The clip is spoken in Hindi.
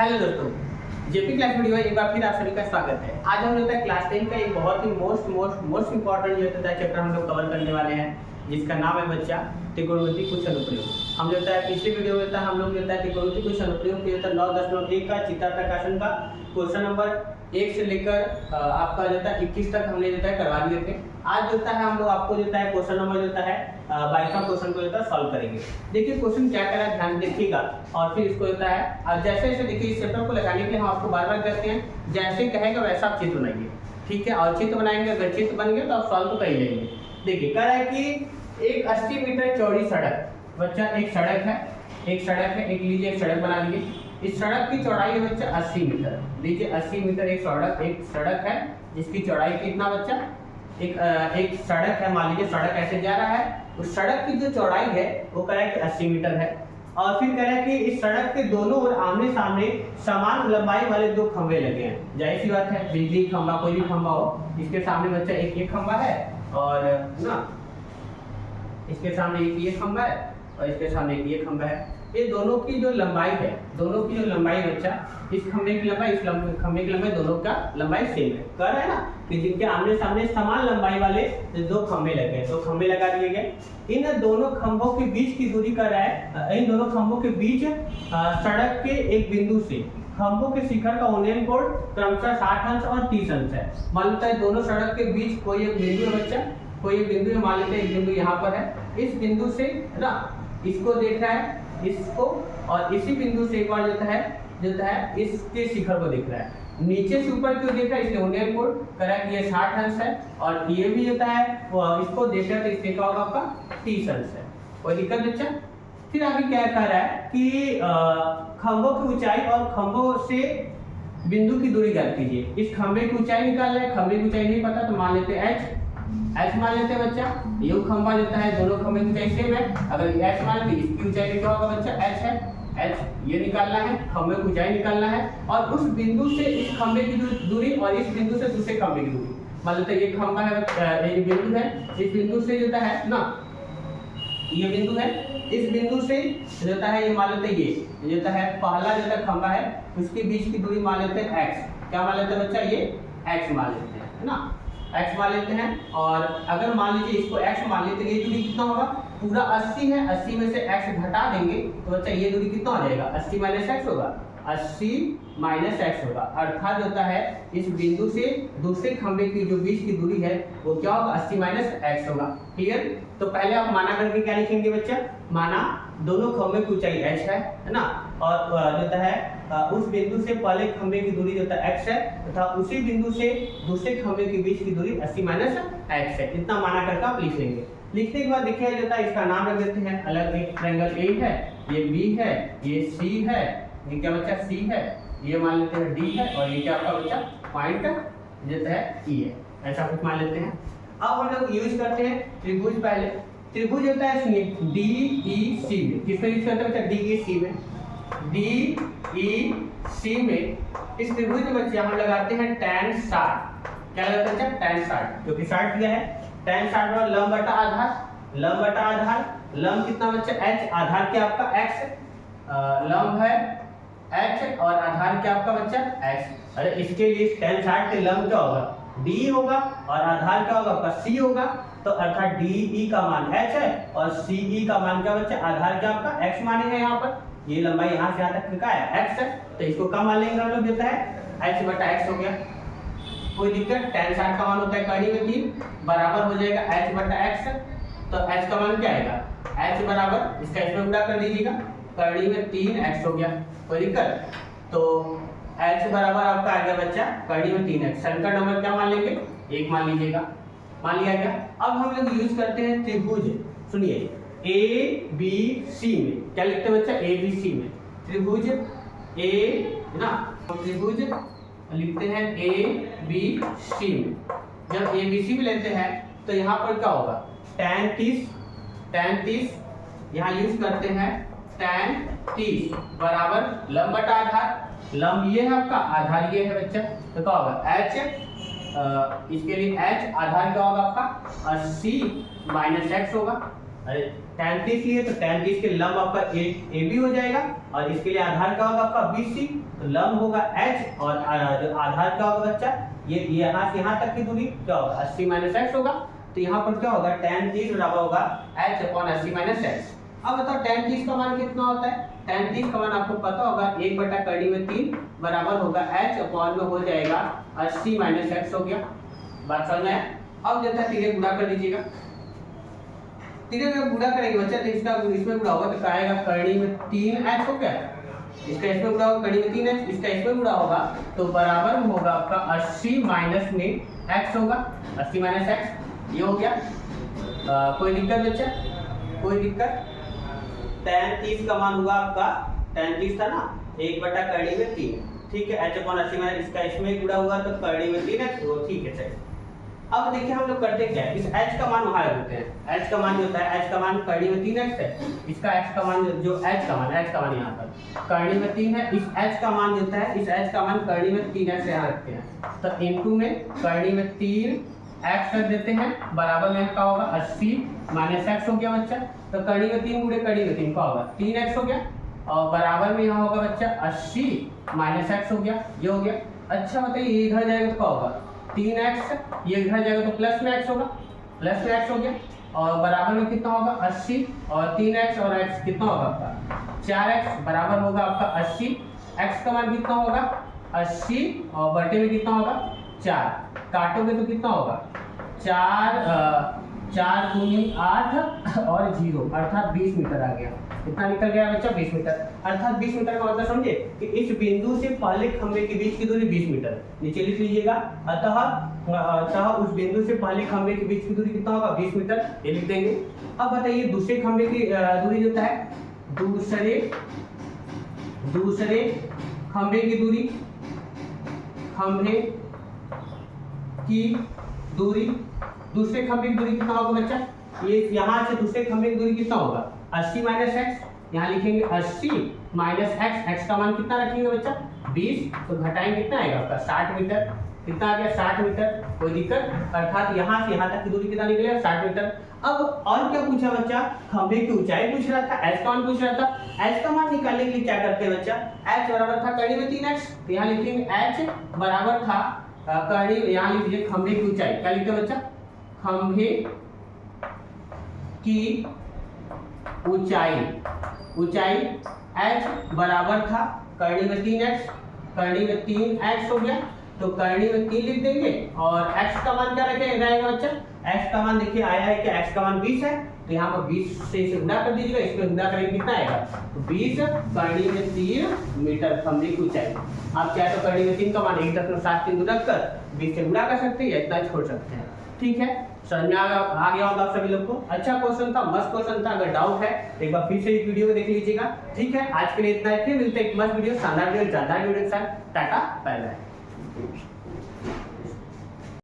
हेलो दोस्तों, जेपी क्लास वीडियो में एक बार फिर आप सभी का स्वागत है। आज हम लोग क्लास 10 का एक बहुत ही मोस्ट इंपॉर्टेंट जो होता है चैप्टर हम लोग कवर करने वाले हैं, जिसका नाम है बच्चा त्रिकोणमिति कुछ अनुप्रयोग। हम जो है पिछले वीडियो में हम लोग जो है त्रिकोणमिति कुछ अनुप्रयोग के 9.1 का चित्राप्रकाशन का क्वेश्चन नंबर 1 से लेकर आपका जो है 21 तक हमने जो है करवा दिए थे। आज जो है हम लोग आपको जो है क्वेश्चन नंबर जो है 22वां क्वेश्चन को जो है सॉल्व करेंगे। देखिए क्वेश्चन क्या कह रहा है, ध्यान देखिएगा और फिर इसको जो है और जैसे जैसे देखिए इस चैप्टर को लगाने के लिए हम आपको बार बार कहते हैं जैसे कहेगा वैसा आप चित्र बनाइए, ठीक है। और चित्र बनाएंगे, अगर चित्र बन गए तो आप सॉल्व तो कर ही लेंगे। देखिए कह रहा है कि एक 80 मीटर चौड़ी सड़क, बच्चा एक सड़क है, एक लीजिए एक सड़क बना लीजिए। इस सड़क की चौड़ाई है बच्चा 80 मीटर, लीजिए 80 मीटर एक सड़क है जिसकी चौड़ाई कितना बच्चा, एक सड़क है, मान लीजिए सड़क ऐसे जा रहा है, उस सड़क की जो चौड़ाई है वो कह रहा है कि 80 मीटर है। और फिर कह रहा है कि इस सड़क के दोनों ओर आमने सामने समान लंबाई वाले दो खंभे लगे हैं। जाहिर सी बात है, बिजली खंभा कोई भी खंभा हो, इसके सामने बच्चा एक खंभा है और ना इसके सामने एक ये खंभा है और इसके सामने एक ये खंभा है। ये दोनों की जो लंबाई है, बच्चा, इस खंभे की लंबाई, इस खंभे की लंबाई, दोनों का लंबाई सेम है। कह रहा है ना कि जिनके आमने सामने समान लंबाई वाले दो खंभे लगे हैं, 2 खंभे लगा दिए गए। इन दोनों खंभों के बीच की दूरी कर रहा है, इन दोनों खंभों के बीच सड़क के एक बिंदु से खंभों के शिखर का उन्नयन कोण क्रमशः 60 अंश और 30 अंश है। मान लेता है दोनों सड़क के बीच कोई एक बिंदु है बच्चा, कोई एक बिंदु है, मान लेते हैं एक बिंदु यहाँ पर है। इस बिंदु से ना इसको देख रहा है, इसको, और इसी बिंदु से एक बार जो है इसके शिखर को देख रहा है। नीचे से ऊपर क्यों देख रहा है, इसलिए उन्नयन कोण कह रहा है कि ये 60 अंश है और ये भी जो है इसको देख रहा है तो इसके क्या होगा आपका 30 अंश है। कोई दिक्कत बच्चा? फिर आगे क्या कह रहा है कि खंभों की ऊंचाई और खंभों से बिंदु की दूरी ज्ञात कीजिए। इस खंभे की ऊंचाई निकाल रहा है, खंभे की ऊंचाई नहीं पता तो मान लेते हैं h मान लेते हैं बच्चा। ये खंभा देता है, दोनों खंभे की ऊंचाई सेम है, अगर h मान लेते इसकी ऊंचाई क्या होगा बच्चा, h है, h ये निकालना है, खंभे की ऊंचाई निकालना है और उस बिंदु से इस खंभे की दूरी और इस बिंदु से दूसरे खंभे की दूरी। मान लेते हैं ये खंभा है, ये बिंदु है, इस बिंदु से जो है ना ये बिंदु है, इस बिंदु से जो है ये मान लेते हैं ये जो है पहला जो है खंभा है, उसके बीच की दूरी मान लेते हैं x। क्या मान लेते हैं बच्चा, ये x मान लेते हैं, है ना, x मान लेते हैं। और अगर मान लीजिए इसको x मान लेते हैं, ये दूरी कितना होगा, पूरा 80 है, 80 में से x घटा देंगे तो बच्चा ये दूरी कितना हो जाएगा, 80 माइनस x होगा, 80 माइनस x होगा। अर्थात होता है इस बिंदु से दूसरे खंभे की जो बीच की दूरी है वो क्या होगा, 80 माइनस x होगा। क्लियर? तो पहले आप माना करके क्या लिखेंगे बच्चा, माना दोनों खंभे की ऊंचाई h है ना, और जो है उस बिंदु से पहले खंभे की दूरी जो है x है तथा उसी बिंदु से दूसरे खंभे के बीच की दूरी 80 माइनस x है। इतना माना करके आप लिख लेंगे। लिखने के बाद देखिए जो है इसका नाम रख देते हैं अलग, एक ट्रायंगल A है, ये B है, ये C है, ये क्या बच्चा C है, ये मान लेते हैं D है और ये क्या आपका बच्चा पॉइंट जो है E है, ऐसा कुछ मान लेते हैं। अब हम लोग यूज करते हैं त्रिभुज। पहले त्रिभुज होता है DEC में, किसमें यूज करते हैं बच्चा, DEC में, DEC में इस त्रिभुज में बच्चे हम लगाते हैं tan 60। क्या लगाते हैं बच्चा, tan 60, क्योंकि 60 दिया है। tan 60 और लंब बटा आधार, लंब कितना बच्चा h, आधार क्या आपका x, लंब है h और आधार क्या आपका बच्चा x। अरे इसके लिए tan 60 के लंब क्या होगा, d होगा और आधार क्या होगा आपका c होगा, तो अर्थात DE का मान h है और CE का मान क्या बच्चा, आधार क्या आपका x माने हैं। यहाँ पर ये लंबाई यहाँ से यहाँ तक क्या है, x है, तो इसको कम मान लेंगे हम लोग, देता है h बटा x हो गया। कोई दिक्कत, tan 60 का मान होता है कड़ी में 3 बराबर हो जाएगा h बटा x, तो h का मान क्या आएगा, h बराबर इसका इसमें गुणा कर दीजिएगा, कड़ी में 3x हो गया। कोई दिक्कत, तो h बराबर आपका आ गया बच्चा कड़ी में 3x। संकर नंबर क्या मान लेंगे, 1 मान लीजिएगा, मान लिया गया। अब हम लोग यूज करते हैं त्रिभुज। सुनिए ABC में क्या लिखते हैं बच्चा, ABC में त्रिभुज A ना, त्रिभुज लिखते हैं ABC में। जब ABC में लेते हैं तो यहाँ पर क्या होगा, tan 30 यहाँ यूज करते हैं, tan 30 बराबर लंब बटा आधार, लंब ये है आपका, आधार ये है बच्चा, तो क्या होगा h, इसके लिए h आधार क्या होगा आपका 80 माइनस x होगा, अरे tan 30 लिए तो tan 30 के लंब आपका ए बी हो जाएगा और इसके लिए आधार क्या होगा आपका BC, तो लंब होगा H और जो आधार क्या होगा बच्चा ये यहाँ से यहाँ तक की दूरी क्या होगा 80 माइनस एक्स होगा। तो यहाँ पर क्या होगा tan 30 बराबर होगा H अपॉन 80 माइनस एक्स। अब बताओ tan 30 का मान कितना होता है। tan 30 का मान आपको पता होगा 1 बटा कड़ी में 3 बराबर होगा H अपॉन में हो जाएगा 80 माइनस एक्स हो गया। बात समझ में आया। अब जैसा तिरे गुणा कर दीजिएगा, तिरे में गुणा करेंगे बच्चा तो इसका इसमें गुणा होगा तो क्या आएगा कड़ी में 3h हो गया, इसका इसमें गुणा होगा कड़ी में 3h, इसका इसमें गुणा होगा तो बराबर में होगा आपका 80 माइनस में x होगा, 80 माइनस x ये हो गया। कोई दिक्कत बच्चा, कोई दिक्कत। tan 30 का मान हुआ आपका tan 30 था ना 1 बटा कड़ी में 3, ठीक है। h अपॉन 80 माइनस इसका इसमें गुणा हुआ तो कड़ी में 3h वो ठीक है चलिए। अब देखिए हम लोग करते क्या है, इस h का मान वहां रखते हैं। h का मान जो होता है h का मान कड़ी में 3x है, इसका h का मान जो h का मान यहाँ पर कड़ी में 3 है, इस h का मान जो होता है इस h का मान कड़ी में 3x यहाँ रखते हैं तो इनटू में कड़ी में 3x कर देते हैं बराबर में क्या होगा 80 माइनस x हो गया बच्चा। तो कड़ी में 3 गुणे कड़ी में 3 का होगा 3x हो गया और बराबर में यहाँ होगा बच्चा 80 माइनस x हो गया, ये हो गया। अच्छा बताइए ये इधर जाएगा तो क्या होगा 3x, ये इधर जाएगा तो प्लस में x होगा, प्लस में x हो गया और बराबर में कितना होगा 80 और 3x और x कितना होगा आपका 4x बराबर होगा आपका 80। x का मान कितना होगा 80 और बटे में कितना होगा 4, काटोगे तो कितना होगा 4 दूनी 8 और 0 अर्थात 20 मीटर आ गया। कितना निकल गया बच्चा 20 मीटर, अर्थात 20 मीटर का मतलब समझे कि इस बिंदु से पहले खंभे के बीच की दूरी 20 मीटर, नीचे लिख लीजिएगा। अतः उस बिंदु से पहले खंभे के बीच की दूरी कितना होगा 20 मीटर, ये लिख देंगे। अब बताइए दूसरे खंभे की दूरी जो होता है दूसरे खंभे की दूरी, दूसरे खंभे की दूरी कितना होगा बच्चा, ये यहाँ से दूसरे खंभे की दूरी कितना होगा 80 माइनस एक्स, यहाँ लिखेंगे 80 माइनस एक्स, एक्स का मान कितना रखेंगे बच्चा 20, तो घटाएंगे कितना आएगा आपका 60 मीटर, कितना आ गया 60 मीटर, कोई दिक्कत। अर्थात यहाँ से यहाँ तक की दूरी कितना निकलेगा 60 मीटर। अब और क्या पूछा बच्चा, खंभे की ऊंचाई पूछ रहा था, एच का मान पूछ रहा था। एच का मान निकालने के लिए क्या करते हैं बच्चा, एच बराबर था कड़ी में 3x, तो यहाँ लिखेंगे एच बराबर था कड़ी, यहाँ लिख लीजिए खंभे की ऊंचाई, क्या लिखते हैं बच्चा खंभे की ऊंचाई h बराबर था कड़ी में 3x, कड़ी में 3x हो गया तो कड़ी में 3 लिख देंगे और x का मान क्या रहेगा बच्चा, x का मान देखिए आया है कि x का मान 20 है तो यहाँ पर 20 से इसे गुणा कर दीजिएगा, इसमें गुणा करेंगे कितना आएगा तो 20 कड़ी में 3 मीटर खंभे की ऊंचाई। आप चाहे तो कड़ी में 3 का मान 1.73 रख कर 20 से गुणा कर सकते हैं या इतना छोड़ सकते हैं, ठीक है। समझ में आ गया होगा आप सभी लोग को। अच्छा क्वेश्चन था, मस्त क्वेश्चन था। अगर डाउट है एक बार फिर से इस वीडियो को देख लीजिएगा, ठीक है। आज के लिए इतना ही, फिर मिलते हैं एक मस्त वीडियो शानदार वीडियो जानदार वीडियो के साथ। Tata bye bye.